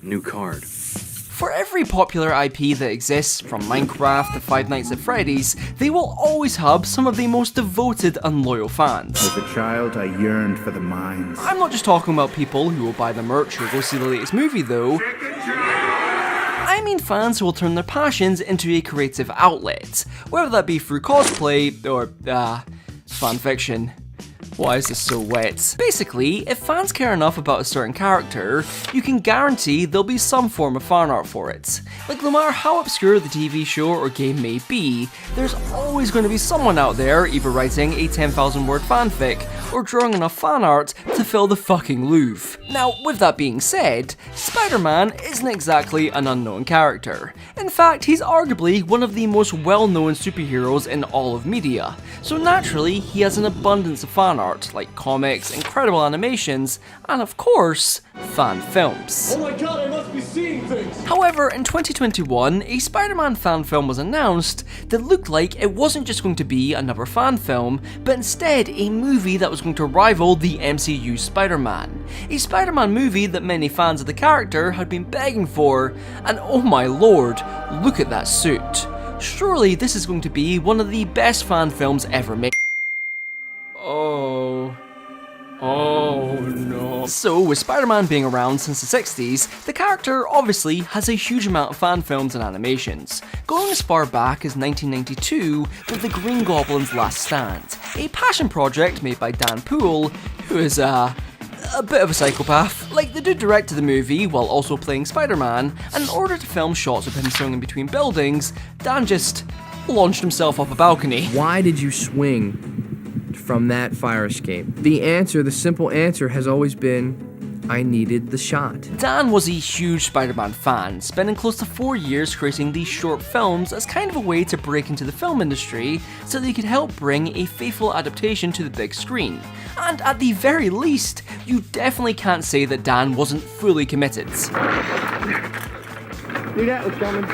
New card. For every popular IP that exists, from Minecraft to Five Nights at Freddy's, they will always have some of the most devoted and loyal fans. As a child, I yearned for the mines. I'm not just talking about people who will buy the merch or go see the latest movie though. I mean fans who will turn their passions into a creative outlet, whether that be through cosplay or, fanfiction. Why is this so wet? Basically, if fans care enough about a certain character, you can guarantee there'll be some form of fan art for it. Like, no matter how obscure the TV show or game may be, there's always going to be someone out there either writing a 10,000 word fanfic or drawing enough fan art to fill the fucking Louvre. Now, with that being said, Spider-Man isn't exactly an unknown character. In fact, he's arguably one of the most well-known superheroes in all of media, so naturally, he has an abundance of fan art, like comics, incredible animations, and of course, fan films. Oh my god, I must be seeing things! However, in 2021, a Spider-Man fan film was announced that looked like it wasn't just going to be another fan film, but instead a movie that was going to rival the MCU Spider-Man. A Spider-Man movie that many fans of the character had been begging for, and oh my lord, look at that suit. Surely this is going to be one of the best fan films ever made. Oh no. So, with Spider-Man being around since the 60s, the character obviously has a huge amount of fan films and animations, going as far back as 1992 with the Green Goblin's Last Stand, a passion project made by Dan Poole, who is a bit of a psychopath. Like, the dude directed the movie while also playing Spider-Man, and in order to film shots of him swinging between buildings, Dan just launched himself off a balcony. Why did you swing from that fire escape? The simple answer has always been, I needed the shot. Dan was a huge Spider-Man fan, spending close to 4 years creating these short films as kind of a way to break into the film industry so that he could help bring a faithful adaptation to the big screen. And at the very least, you definitely can't say that Dan wasn't fully committed. Knew that was coming.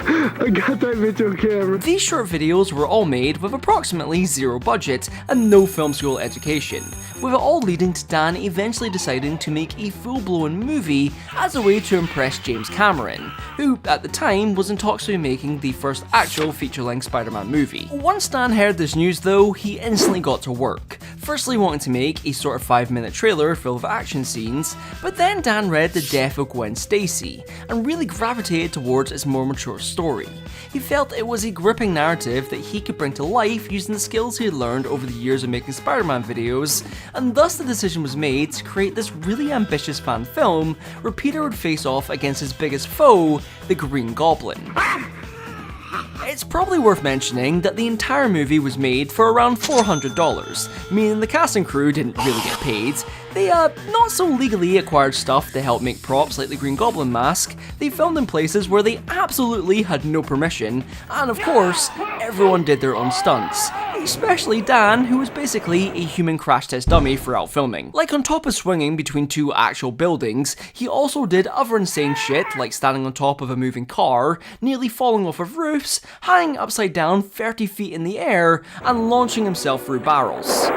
I got that bitch on camera. These short videos were all made with approximately zero budget and no film school education, with it all leading to Dan eventually deciding to make a full-blown movie as a way to impress James Cameron, who at the time was in talks to making the first actual feature-length Spider-Man movie. Once Dan heard this news though, he instantly got to work, firstly wanting to make a sort of 5-minute trailer filled with action scenes, but then Dan read the death of Gwen Stacy, and really gravitated towards its more mature story. He felt it was a gripping narrative that he could bring to life using the skills he had learned over the years of making Spider-Man videos, and thus the decision was made to create this really ambitious fan film where Peter would face off against his biggest foe, the Green Goblin. It's probably worth mentioning that the entire movie was made for around $400, meaning the cast and crew didn't really get paid. They not so legally acquired stuff to help make props like the Green Goblin mask. They filmed in places where they absolutely had no permission, and of course, everyone did their own stunts. Especially Dan, who was basically a human crash test dummy throughout filming. Like, on top of swinging between two actual buildings, he also did other insane shit like standing on top of a moving car, nearly falling off of roofs, hanging upside down 30 feet in the air, and launching himself through barrels.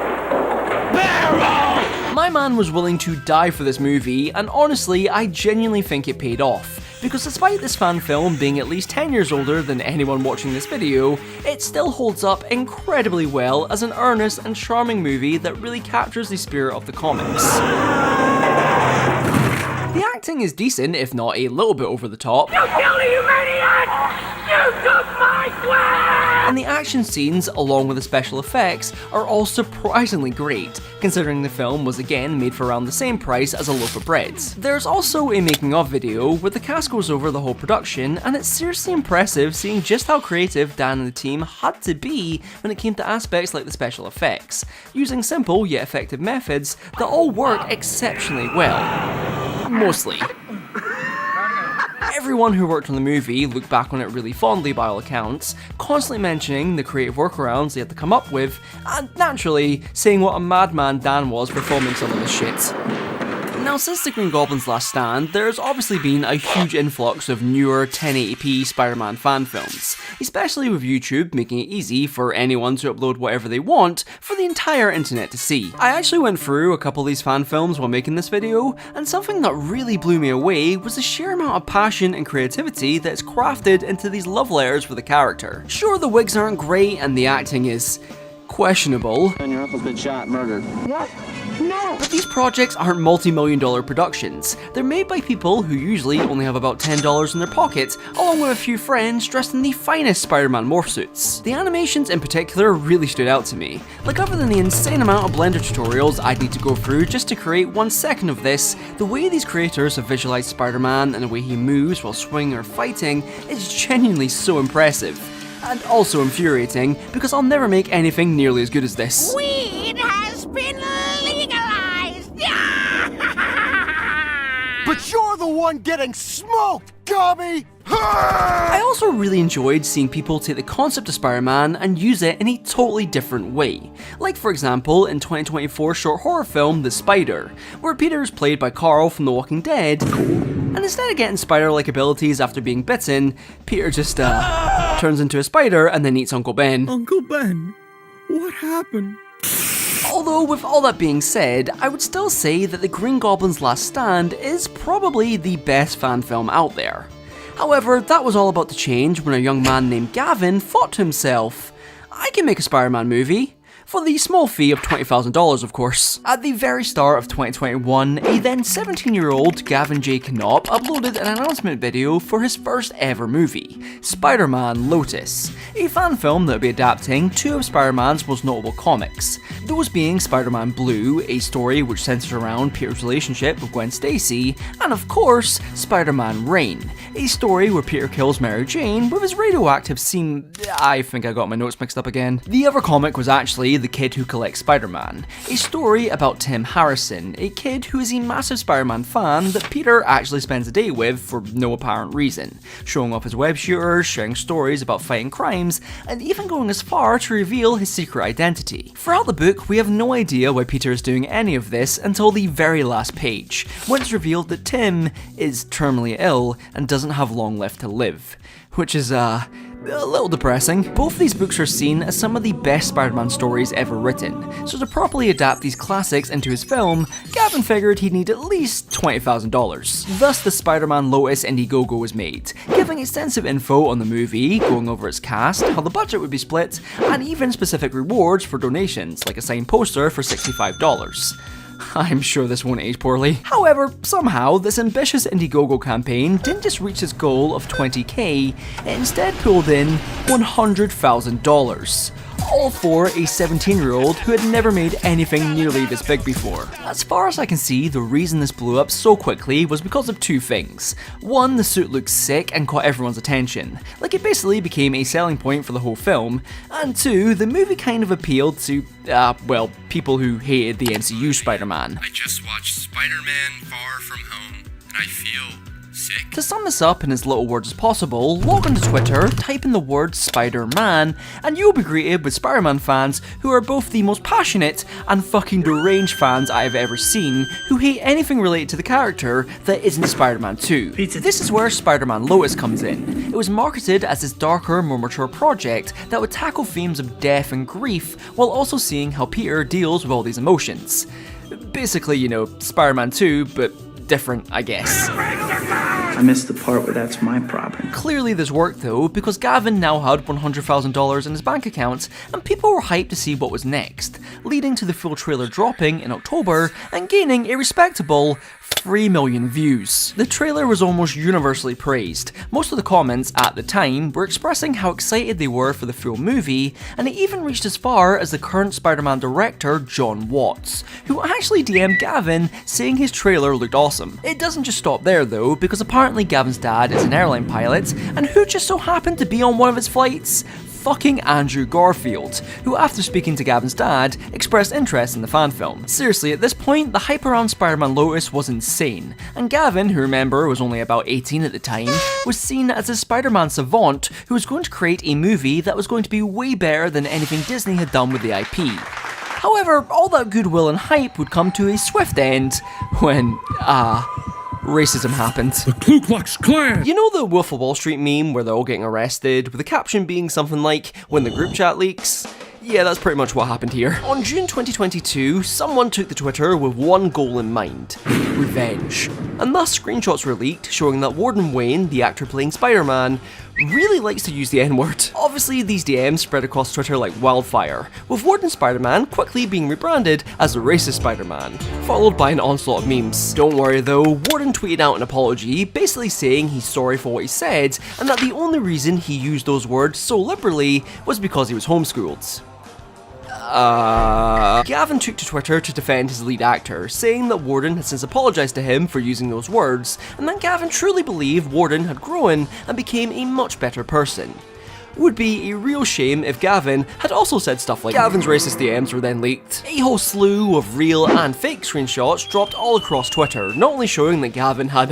My man was willing to die for this movie, and honestly, I genuinely think it paid off. Because despite this fan film being at least 10 years older than anyone watching this video, it still holds up incredibly well as an earnest and charming movie that really captures the spirit of the comics. The acting is decent, if not a little bit over the top. You killed you maniac! You took my quest! And the action scenes, along with the special effects, are all surprisingly great, considering the film was again made for around the same price as a loaf of bread. There's also a making of video where the cast goes over the whole production, and it's seriously impressive seeing just how creative Dan and the team had to be when it came to aspects like the special effects, using simple yet effective methods that all work exceptionally well. Mostly. Everyone who worked on the movie looked back on it really fondly by all accounts, constantly mentioning the creative workarounds they had to come up with, and naturally saying what a madman Dan was for filming some of this shit. Now, since the Green Goblin's last stand, there's obviously been a huge influx of newer 1080p Spider-Man fan films, especially with YouTube making it easy for anyone to upload whatever they want for the entire internet to see. I actually went through a couple of these fan films while making this video, and something that really blew me away was the sheer amount of passion and creativity that is crafted into these love letters for the character. Sure, the wigs aren't great and the acting is questionable, And your uncle's been shot and murdered. What? No! but these projects aren't multi-million-dollar productions. They're made by people who usually only have about $10 in their pockets, along with a few friends dressed in the finest Spider-Man morph suits. The animations in particular really stood out to me. Like, other than the insane amount of Blender tutorials I'd need to go through just to create 1 second of this, the way these creators have visualized Spider-Man and the way he moves while swinging or fighting is genuinely so impressive. And also infuriating, because I'll never make anything nearly as good as this. Weed has been legalized! But you're the one getting smoked, Gobby! I also really enjoyed seeing people take the concept of Spider-Man and use it in a totally different way. Like, for example, in 2024 short horror film The Spider, where Peter is played by Carl from The Walking Dead, and instead of getting spider-like abilities after being bitten, Peter just turns into a spider and then eats Uncle Ben. Uncle Ben, what happened? Although, with all that being said, I would still say that The Green Goblin's Last Stand is probably the best fan film out there. However, that was all about to change when a young man named Gavin thought to himself, I can make a Spider-Man movie. For the small fee of $20,000, of course. At the very start of 2021, a then 17-year-old Gavin J. Knopp uploaded an announcement video for his first ever movie, Spider-Man Lotus, a fan film that would be adapting 2 of Spider-Man's most notable comics, those being Spider-Man Blue, a story which centers around Peter's relationship with Gwen Stacy, and of course, Spider-Man Reign, a story where Peter kills Mary Jane with his radioactive I think I got my notes mixed up again. The other comic was actually The Kid Who Collects Spider-Man, a story about Tim Harrison, a kid who is a massive Spider-Man fan that Peter actually spends a day with for no apparent reason, showing off his web shooters, sharing stories about fighting crimes, and even going as far to reveal his secret identity. Throughout the book, we have no idea why Peter is doing any of this until the very last page, when it's revealed that Tim is terminally ill and doesn't have long left to live, which is a little depressing. Both these books are seen as some of the best Spider-Man stories ever written, so to properly adapt these classics into his film, Gavin figured he'd need at least $20,000. Thus, the Spider-Man Lotus Indiegogo was made, giving extensive info on the movie, going over its cast, how the budget would be split, and even specific rewards for donations, like a signed poster for $65. I'm sure this won't age poorly. However, somehow, this ambitious Indiegogo campaign didn't just reach its goal of $20,000, it instead pulled in $100,000. All for a 17-year-old who had never made anything nearly this big before. As far as I can see, the reason this blew up so quickly was because of 2 things. 1, the suit looked sick and caught everyone's attention, like it basically became a selling point for the whole film, and 2, the movie kind of appealed to, people who hated the MCU Spider-Man. I just watched Spider-Man Far From Home, and I feel sick. To sum this up in as little words as possible, log onto Twitter, type in the word Spider-Man, and you'll be greeted with Spider-Man fans who are both the most passionate and fucking deranged fans I've ever seen, who hate anything related to the character that isn't Spider-Man 2. This is where Spider-Man Lotus comes in. It was marketed as this darker, more mature project that would tackle themes of death and grief, while also seeing how Peter deals with all these emotions. Basically, you know, Spider-Man 2, but different, I guess. I missed the part where that's my problem. Clearly this worked though, because Gavin now had $100,000 in his bank account, and people were hyped to see what was next, leading to the full trailer dropping in October and gaining a respectable 3 million views. The trailer was almost universally praised. Most of the comments at the time were expressing how excited they were for the full movie, and it even reached as far as the current Spider-Man director, John Watts, who actually DM'd Gavin saying his trailer looked awesome. It doesn't just stop there though, because apparently Gavin's dad is an airline pilot, and who just so happened to be on one of his flights? Fucking Andrew Garfield, who after speaking to Gavin's dad, expressed interest in the fan film. Seriously, at this point, the hype around Spider-Man Lotus was insane, and Gavin, who remember was only about 18 at the time, was seen as a Spider-Man savant who was going to create a movie that was going to be way better than anything Disney had done with the IP. However, all that goodwill and hype would come to a swift end when, racism happened. The Ku Klux Klan! You know the Wolf of Wall Street meme where they're all getting arrested, with the caption being something like, when the group chat leaks? Yeah, that's pretty much what happened here. On June 2022, someone took to Twitter with one goal in mind: revenge. And thus screenshots were leaked showing that Warden Wayne, the actor playing Spider-Man, really likes to use the N-word. Obviously, these DMs spread across Twitter like wildfire, with Warden Spider-Man quickly being rebranded as the racist Spider-Man, followed by an onslaught of memes. Don't worry though, Warden tweeted out an apology, basically saying he's sorry for what he said, and that the only reason he used those words so liberally was because he was homeschooled. Gavin took to Twitter to defend his lead actor, saying that Warden had since apologised to him for using those words, and that Gavin truly believed Warden had grown and became a much better person. Would be a real shame if Gavin had also said stuff like Gavin's racist DMs were then leaked. A whole slew of real and fake screenshots dropped all across Twitter, not only showing that Gavin had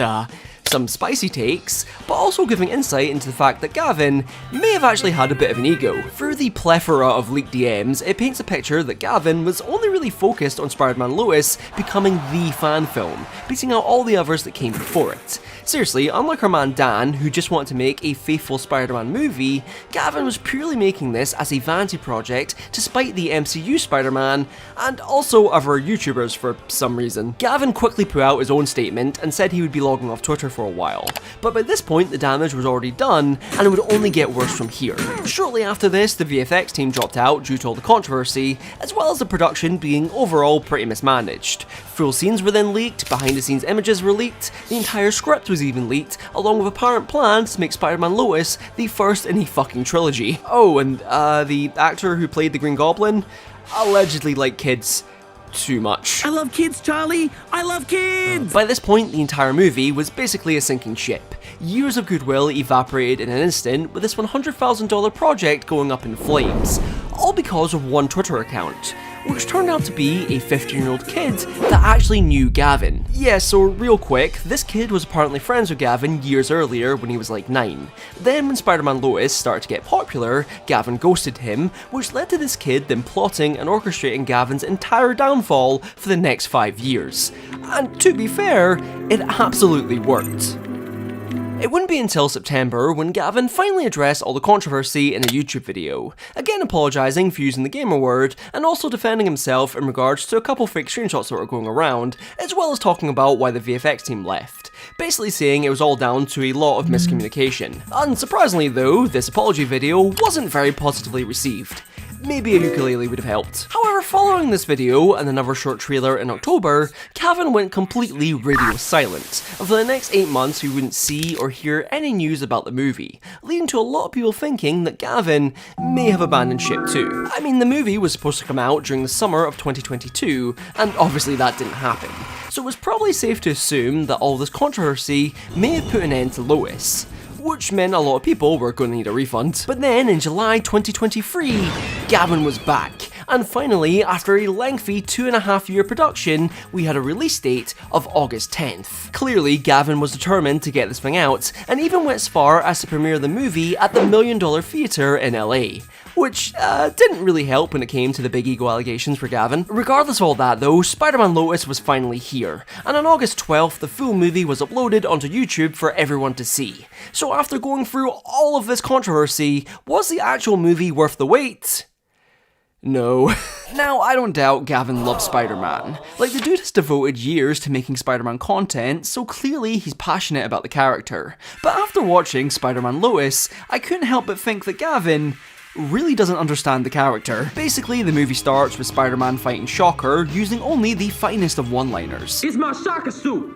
some spicy takes, but also giving insight into the fact that Gavin may have actually had a bit of an ego. Through the plethora of leaked DMs, it paints a picture that Gavin was only really focused on Spider-Man Lotus becoming the fan film, beating out all the others that came before it. Seriously, unlike our man Dan, who just wanted to make a faithful Spider-Man movie, Gavin was purely making this as a vanity project to spite the MCU Spider-Man, and also other YouTubers for some reason. Gavin quickly put out his own statement and said he would be logging off Twitter for a while, but by this point the damage was already done, and it would only get worse from here. Shortly after this, the VFX team dropped out due to all the controversy, as well as the production being overall pretty mismanaged. Full scenes were then leaked, behind the scenes images were leaked, the entire script was even leaked, along with apparent plans to make Spider-Man Lotus the first in a fucking trilogy. Oh, and the actor who played the Green Goblin allegedly liked kids too much. I love kids, Charlie! I love kids! By this point, the entire movie was basically a sinking ship. Years of goodwill evaporated in an instant, with this $100,000 project going up in flames, all because of one Twitter account, which turned out to be a 15-year-old kid that actually knew Gavin. Yeah, so real quick, this kid was apparently friends with Gavin years earlier when he was like 9. Then when Spider-Man Lotus started to get popular, Gavin ghosted him, which led to this kid then plotting and orchestrating Gavin's entire downfall for the next 5 years. And to be fair, it absolutely worked. It wouldn't be until September when Gavin finally addressed all the controversy in a YouTube video, again apologising for using the gamer word, and also defending himself in regards to a couple fake screenshots that were going around, as well as talking about why the VFX team left, basically saying it was all down to a lot of miscommunication. Unsurprisingly though, this apology video wasn't very positively received. Maybe a ukulele would have helped. However, following this video and another short trailer in October, Gavin went completely radio silent, and for the next 8 months we wouldn't see or hear any news about the movie, leading to a lot of people thinking that Gavin may have abandoned ship too. I mean, the movie was supposed to come out during the summer of 2022, and obviously that didn't happen, so it was probably safe to assume that all this controversy may have put an end to Lotus, which meant a lot of people were going to need a refund. But then in July 2023, Gavin was back, and finally, after a lengthy 2.5-year production, we had a release date of August 10th. Clearly, Gavin was determined to get this thing out, and even went as far as to premiere the movie at the $1 Million Theatre in LA, which didn't really help when it came to the big ego allegations for Gavin. Regardless of all that though, Spider-Man Lotus was finally here, and on August 12th, the full movie was uploaded onto YouTube for everyone to see. So after going through all of this controversy, was the actual movie worth the wait? No. Now, I don't doubt Gavin loves Spider-Man. Like, the dude has devoted years to making Spider-Man content, so clearly he's passionate about the character. But after watching Spider-Man Lotus, I couldn't help but think that Gavin really doesn't understand the character. Basically, the movie starts with Spider-Man fighting Shocker using only the finest of one-liners. It's my shocker suit!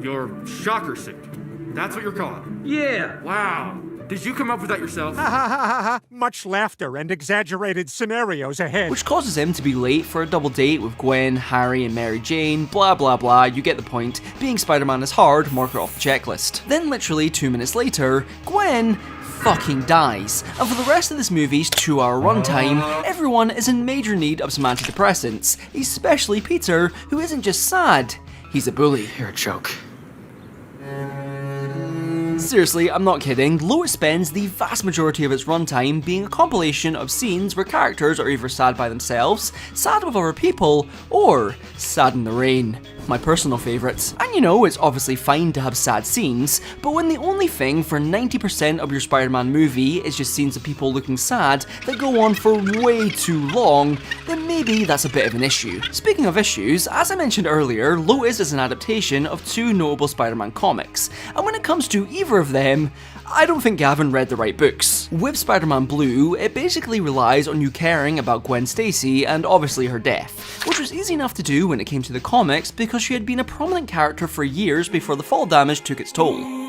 Your shocker suit. That's what you're calling. Yeah! Wow. Did you come up with that yourself? Ha ha ha ha ha! Much laughter and exaggerated scenarios ahead. Which causes him to be late for a double date with Gwen, Harry, and Mary Jane, blah blah blah, you get the point. Being Spider-Man is hard, mark it off the checklist. Then literally 2 minutes later, Gwen fucking dies, and for the rest of this movie's 2-hour runtime, everyone is in major need of some antidepressants, especially Peter, who isn't just sad, he's a bully. You're a joke. Seriously, I'm not kidding, Lotus spends the vast majority of its runtime being a compilation of scenes where characters are either sad by themselves, sad with other people, or sad in the rain. My personal favourites. And you know, it's obviously fine to have sad scenes, but when the only thing for 90% of your Spider-Man movie is just scenes of people looking sad that go on for way too long, then maybe that's a bit of an issue. Speaking of issues, as I mentioned earlier, Lotus is an adaptation of two notable Spider-Man comics, and when it comes to either of them, I don't think Gavin read the right books. With Spider-Man Blue, it basically relies on you caring about Gwen Stacy and obviously her death, which was easy enough to do when it came to the comics because she had been a prominent character for years before the fall damage took its toll.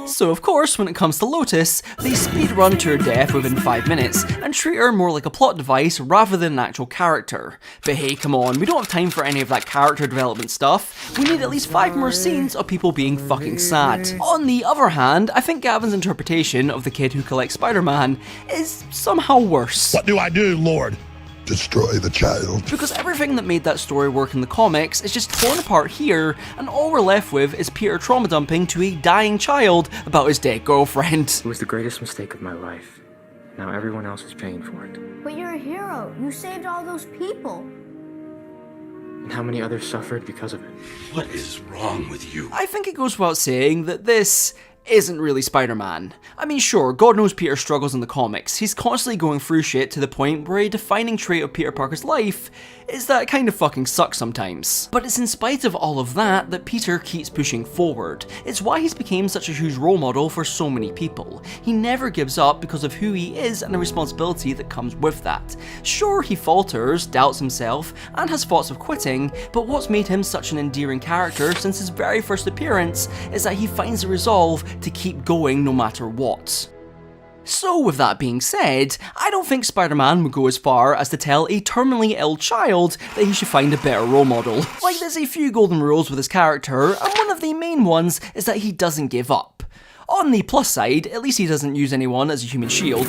So of course, when it comes to Lotus, they speedrun to her death within 5 minutes and treat her more like a plot device rather than an actual character. But hey, come on, we don't have time for any of that character development stuff. We need at least 5 more scenes of people being fucking sad. On the other hand, I think Gavin's interpretation of the kid who collects Spider-Man is somehow worse. What do I do, Lord? Destroy the child. Because everything that made that story work in the comics is just torn apart here, and all we're left with is Peter trauma dumping to a dying child about his dead girlfriend. It was the greatest mistake of my life. Now everyone else is paying for it. But you're a hero. You saved all those people. And how many others suffered because of it? What is wrong with you? I think it goes without saying that this isn't really Spider-Man. I mean, sure, God knows Peter struggles in the comics. He's constantly going through shit to the point where a defining trait of Peter Parker's life is that it kind of fucking sucks sometimes. But it's in spite of all of that that Peter keeps pushing forward. It's why he's become such a huge role model for so many people. He never gives up because of who he is and the responsibility that comes with that. Sure, he falters, doubts himself, and has thoughts of quitting, but what's made him such an endearing character since his very first appearance is that he finds the resolve to keep going no matter what. So with that being said, I don't think Spider-Man would go as far as to tell a terminally ill child that he should find a better role model. Like, there's a few golden rules with his character, and one of the main ones is that he doesn't give up. On the plus side, at least he doesn't use anyone as a human shield.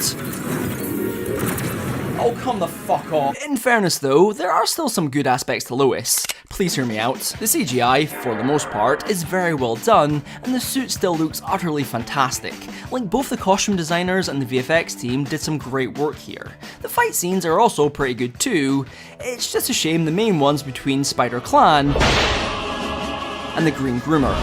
Oh, come the fuck off. In fairness though, there are still some good aspects to Lotus. Please hear me out. The CGI, for the most part, is very well done, and the suit still looks utterly fantastic. Like, both the costume designers and the VFX team did some great work here. The fight scenes are also pretty good too. It's just a shame the main ones between Spider-Clan and the Green Groomer.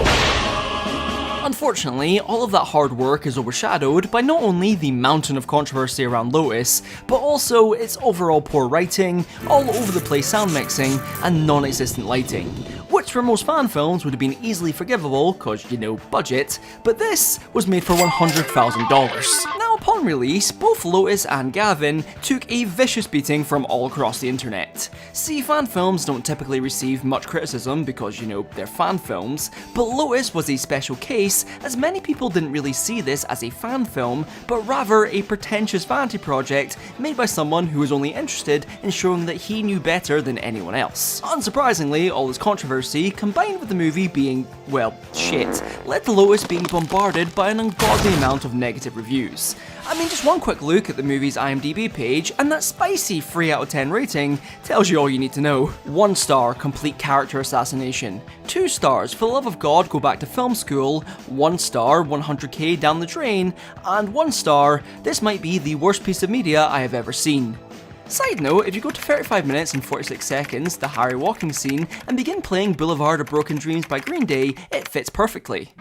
Unfortunately, all of that hard work is overshadowed by not only the mountain of controversy around Lotus, but also its overall poor writing, all over the place sound mixing, and non-existent lighting. Which for most fan films would have been easily forgivable, cause, you know, budget, but this was made for $100,000. Now upon release, both Lotus and Gavin took a vicious beating from all across the internet. See, fan films don't typically receive much criticism because, you know, they're fan films, but Lotus was a special case as many people didn't really see this as a fan film, but rather a pretentious vanity project made by someone who was only interested in showing that he knew better than anyone else. Unsurprisingly, all this controversy, combined with the movie being, well, shit, led to Lotus being bombarded by an ungodly amount of negative reviews. I mean, just one quick look at the movie's IMDb page, and that spicy 3 out of 10 rating tells you all you need to know. 1 star, complete character assassination. 2 stars, for the love of God, go back to film school. 1 star, 100k down the drain. And 1 star, this might be the worst piece of media I have ever seen. Side note, if you go to 35 minutes and 46 seconds, the Harry walking scene, and begin playing Boulevard of Broken Dreams by Green Day, it fits perfectly.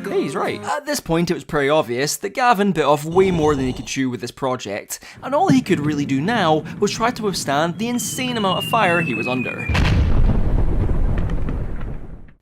Hey, he's right. At this point it was pretty obvious that Gavin bit off way more than he could chew with this project, and all he could really do now was try to withstand the insane amount of fire he was under.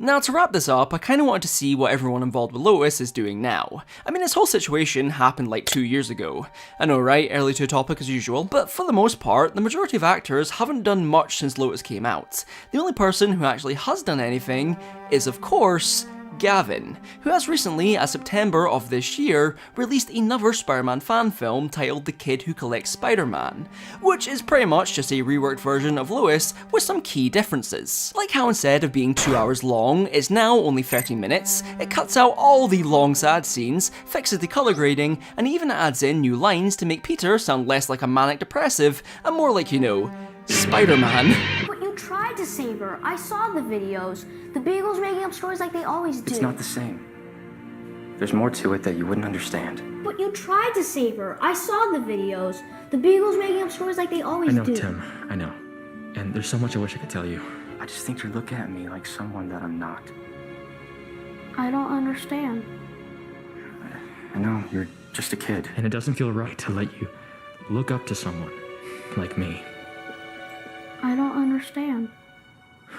Now, to wrap this up, I kinda wanted to see what everyone involved with Lotus is doing now. I mean, this whole situation happened like 2 years ago. I know, right? Early to the topic as usual. But for the most part, the majority of actors haven't done much since Lotus came out. The only person who actually has done anything is, of course, Gavin, who has recently, as September of this year, released another Spider-Man fan film titled The Kid Who Collects Spider-Man, which is pretty much just a reworked version of Lotus with some key differences. Like how instead of being 2 hours long, it's now only 13 minutes, it cuts out all the long sad scenes, fixes the colour grading, and even adds in new lines to make Peter sound less like a manic depressive and more like, you know, Spider-Man. But you tried tried to save her. I saw the videos. The Beagle's making up stories like they always do. It's not the same. There's more to it that you wouldn't understand. But you tried to save her. I saw the videos. The Beagle's making up stories like they always do. I know, Tim. I know. And there's so much I wish I could tell you. I just think you're looking at me like someone that I'm not. I don't understand. I know, you're just a kid. And it doesn't feel right to let you look up to someone like me. I don't understand.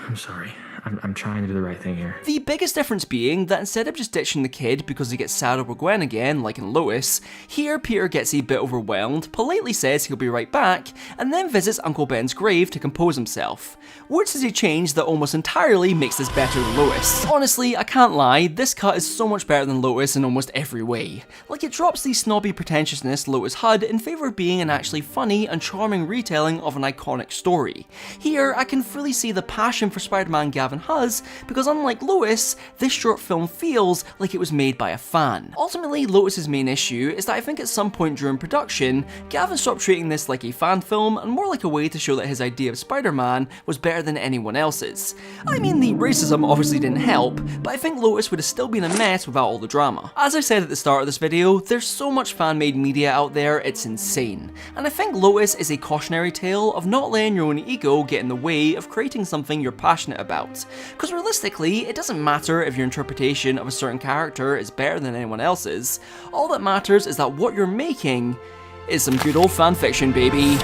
I'm sorry. I'm trying to do the right thing here. The biggest difference being that instead of just ditching the kid because he gets sad over Gwen again, like in Lotus, here Peter gets a bit overwhelmed, politely says he'll be right back, and then visits Uncle Ben's grave to compose himself. Which is a change that almost entirely makes this better than Lotus. Honestly, I can't lie, this cut is so much better than Lotus in almost every way. Like, it drops the snobby pretentiousness Lotus had in favour of being an actually funny and charming retelling of an iconic story. Here, I can fully see the passion for Spider-Man Gavin has, because unlike Lotus, this short film feels like it was made by a fan. Ultimately, Lotus's main issue is that I think at some point during production, Gavin stopped treating this like a fan film and more like a way to show that his idea of Spider-Man was better than anyone else's. I mean, the racism obviously didn't help, but I think Lotus would have still been a mess without all the drama. As I said at the start of this video, there's so much fan-made media out there, it's insane. And I think Lotus is a cautionary tale of not letting your own ego get in the way of creating something you're passionate about. Because realistically, it doesn't matter if your interpretation of a certain character is better than anyone else's. All that matters is that what you're making is some good old fanfiction, baby.